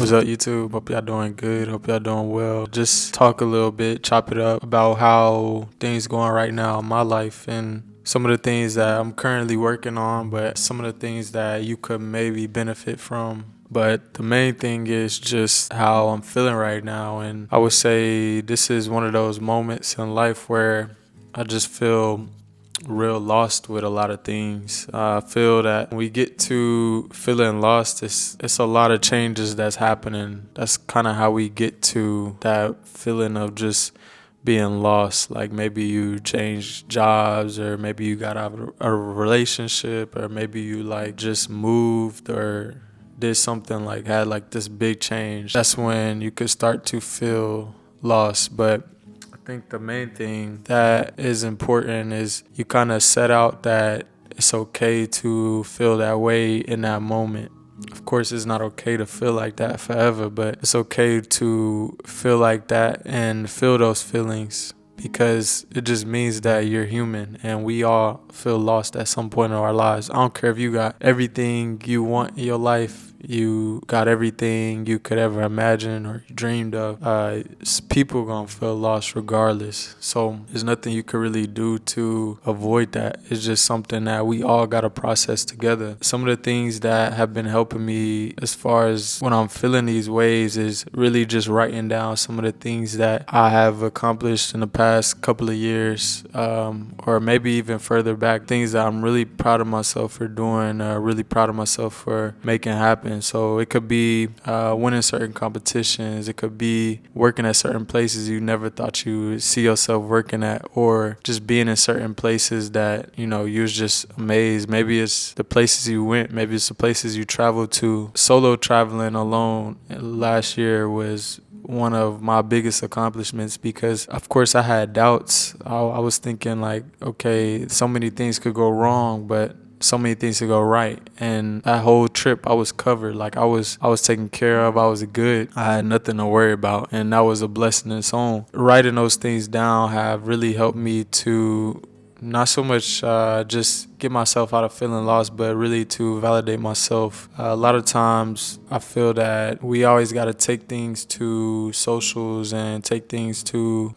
What's up, YouTube? Hope y'all doing good. Hope y'all doing well. Just talk a little bit, chop it up about how things going right now in my life and some of the things that I'm currently working on, but some of the things that you could maybe benefit from. But the main thing is just how I'm feeling right now. And I would say this is one of those moments in life where I just feel real lost with a lot of things. I feel that when we get to feeling lost, it's a lot of changes that's happening. That's kind of how we get to that feeling of just being lost. Like maybe you changed jobs, or maybe you got out of a relationship, or maybe you like just moved or did something like had like this big change. That's when you could start to feel lost. But I think the main thing that is important is you kind of set out that it's okay to feel that way in that moment. Of course, it's not okay to feel like that forever, but it's okay to feel like that and feel those feelings, because it just means that you're human and we all feel lost at some point in our lives. I don't care if you got everything you want in your life, you got everything you could ever imagine or dreamed of. People gonna feel lost regardless. So there's nothing you could really do to avoid that. It's just something that we all gotta process together. Some of the things that have been helping me as far as when I'm feeling these waves is really just writing down some of the things that I have accomplished in the past couple of years, or maybe even further back, things that I'm really proud of myself for doing, really proud of myself for making happen. So it could be winning certain competitions, it could be working at certain places you never thought you would see yourself working at, or just being in certain places that, you know, you was just amazed. Maybe it's the places you went, maybe it's the places you traveled to. Solo traveling alone last year was one of my biggest accomplishments, because of course I had doubts. I was thinking like, okay, so many things could go wrong, but so many things to go right. And that whole trip I was covered. Like I was taken care of. I was good. I had nothing to worry about, and that was a blessing in its own. Writing those things down have really helped me to not so much just get myself out of feeling lost, but really to validate myself. A lot of times I feel that we always got to take things to socials and take things to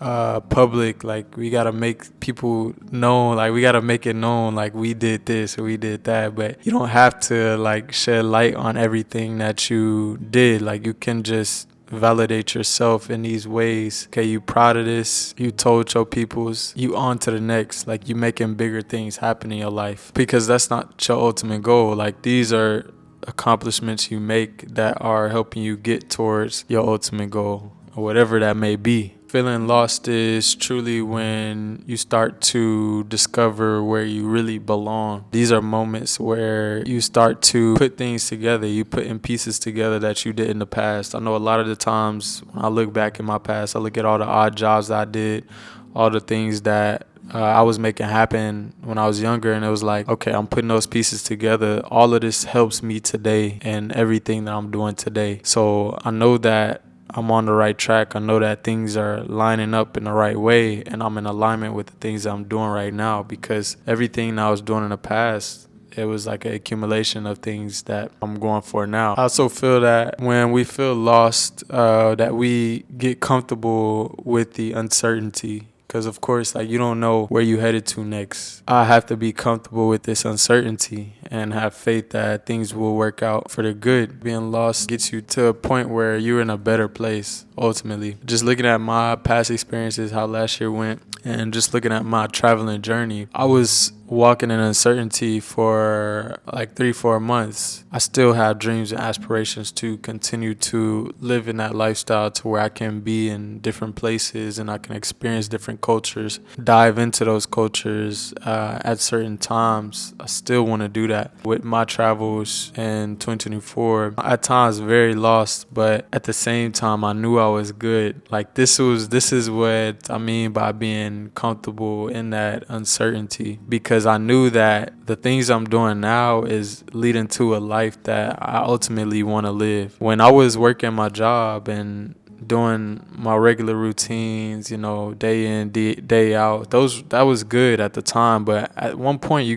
public. Like we got to make people know, like we got to make it known, like we did this or we did that. But you don't have to like shed light on everything that you did. Like you can just validate yourself in these ways. Okay, you proud of this, you told your peoples, you on to the next. Like you making bigger things happen in your life, because that's not your ultimate goal. Like these are accomplishments you make that are helping you get towards your ultimate goal, or whatever that may be. Feeling lost is truly when you start to discover where you really belong. These are moments where you start to put things together. You put in pieces together that you did in the past. I know a lot of the times when I look back in my past, I look at all the odd jobs that I did, all the things that I was making happen when I was younger, and it was like, okay, I'm putting those pieces together. All of this helps me today and everything that I'm doing today. So I know that I'm on the right track. I know that things are lining up in the right way, and I'm in alignment with the things I'm doing right now, because everything that I was doing in the past, it was like an accumulation of things that I'm going for now. I also feel that when we feel lost, that we get comfortable with the uncertainty. Because, of course, like you don't know where you headed to next. I have to be comfortable with this uncertainty and have faith that things will work out for the good. Being lost gets you to a point where you're in a better place, ultimately. Just looking at my past experiences, how last year went, and just looking at my traveling journey, I was walking in uncertainty for like 3-4 months. I still have dreams and aspirations to continue to live in that lifestyle, to where I can be in different places and I can experience different cultures, dive into those cultures at certain times. I still want to do that with my travels in 2024. At times very lost, but at the same time I knew I was good. Like this is what I mean by being comfortable in that uncertainty, because I knew that the things I'm doing now is leading to a life that I ultimately want to live. When I was working my job and doing my regular routines, you know, day in, day out, that was good at the time. But at one point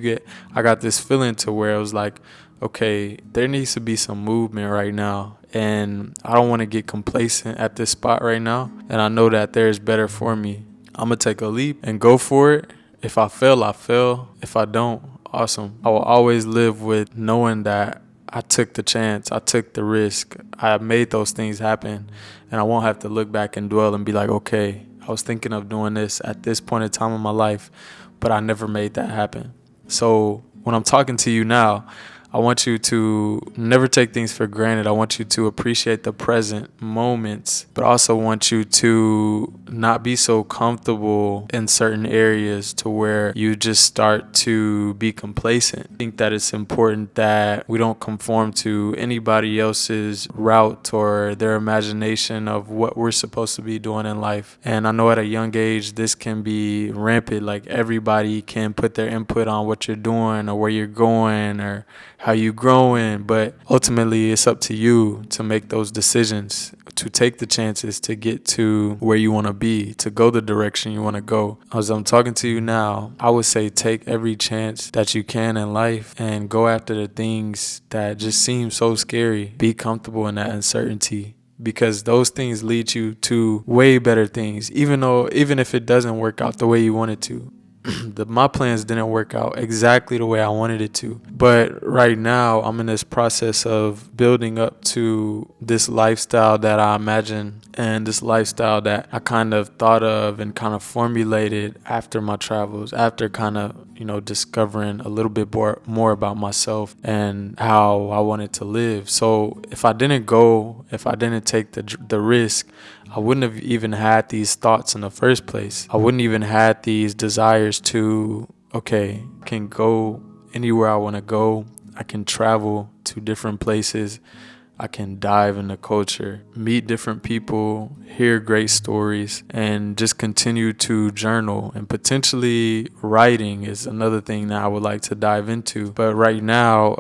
I got this feeling to where it was like, okay, there needs to be some movement right now. And I don't want to get complacent at this spot right now. And I know that there's better for me. I'm going to take a leap and go for it. If I fail, I fail. If I don't, awesome. I will always live with knowing that I took the chance, I took the risk, I made those things happen, and I won't have to look back and dwell and be like, okay, I was thinking of doing this at this point in time in my life, but I never made that happen. So when I'm talking to you now, I want you to never take things for granted. I want you to appreciate the present moments, but also want you to not be so comfortable in certain areas to where you just start to be complacent. I think that it's important that we don't conform to anybody else's route or their imagination of what we're supposed to be doing in life. And I know at a young age, this can be rampant. Like everybody can put their input on what you're doing or where you're going or how you growing, but ultimately it's up to you to make those decisions, to take the chances to get to where you want to be, to go the direction you want to go. As I'm talking to you now, I would say take every chance that you can in life and go after the things that just seem so scary. Be comfortable in that uncertainty, because those things lead you to way better things, even if it doesn't work out the way you want it to. My plans didn't work out exactly the way I wanted it to. But right now, I'm in this process of building up to this lifestyle that I imagine and this lifestyle that I kind of thought of and kind of formulated after my travels, after kind of, discovering a little bit more about myself and how I wanted to live. So if I didn't take the risk, I wouldn't have even had these thoughts in the first place. I wouldn't even had these desires to, okay, I can go anywhere I want to go. I can travel to different places. I can dive into culture, meet different people, hear great stories, and just continue to journal. And potentially writing is another thing that I would like to dive into. But right now,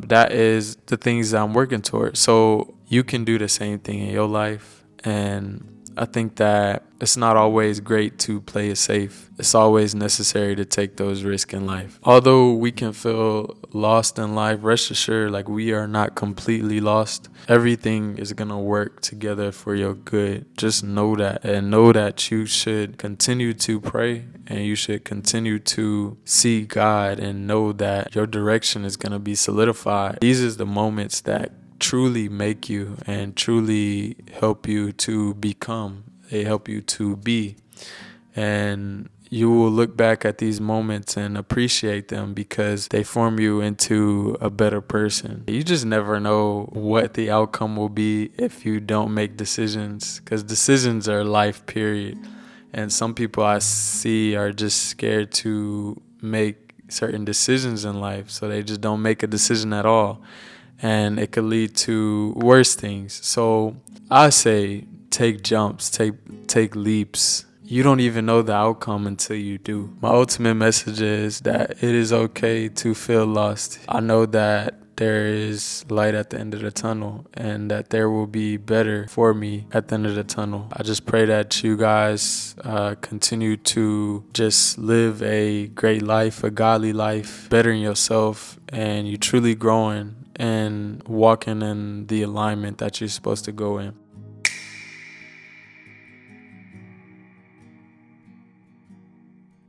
that is the things that I'm working towards. So you can do the same thing in your life. And I think that it's not always great to play it safe. It's always necessary to take those risks in life. Although we can feel lost in life, rest assured, like we are not completely lost. Everything is going to work together for your good. Just know that, and know that you should continue to pray and you should continue to see God and know that your direction is going to be solidified. These are the moments that truly make you and truly help you to become. They help you to be. And you will look back at these moments and appreciate them because they form you into a better person. You just never know what the outcome will be if you don't make decisions, because decisions are life, period. And some people I see are just scared to make certain decisions in life, so they just don't make a decision at all. And it could lead to worse things. So I say take jumps, take leaps. You don't even know the outcome until you do. My ultimate message is that it is okay to feel lost. I know that there is light at the end of the tunnel and that there will be better for me at the end of the tunnel. I just pray that you guys continue to just live a great life, a godly life, bettering yourself, and you truly growing and walking in the alignment that you're supposed to go in.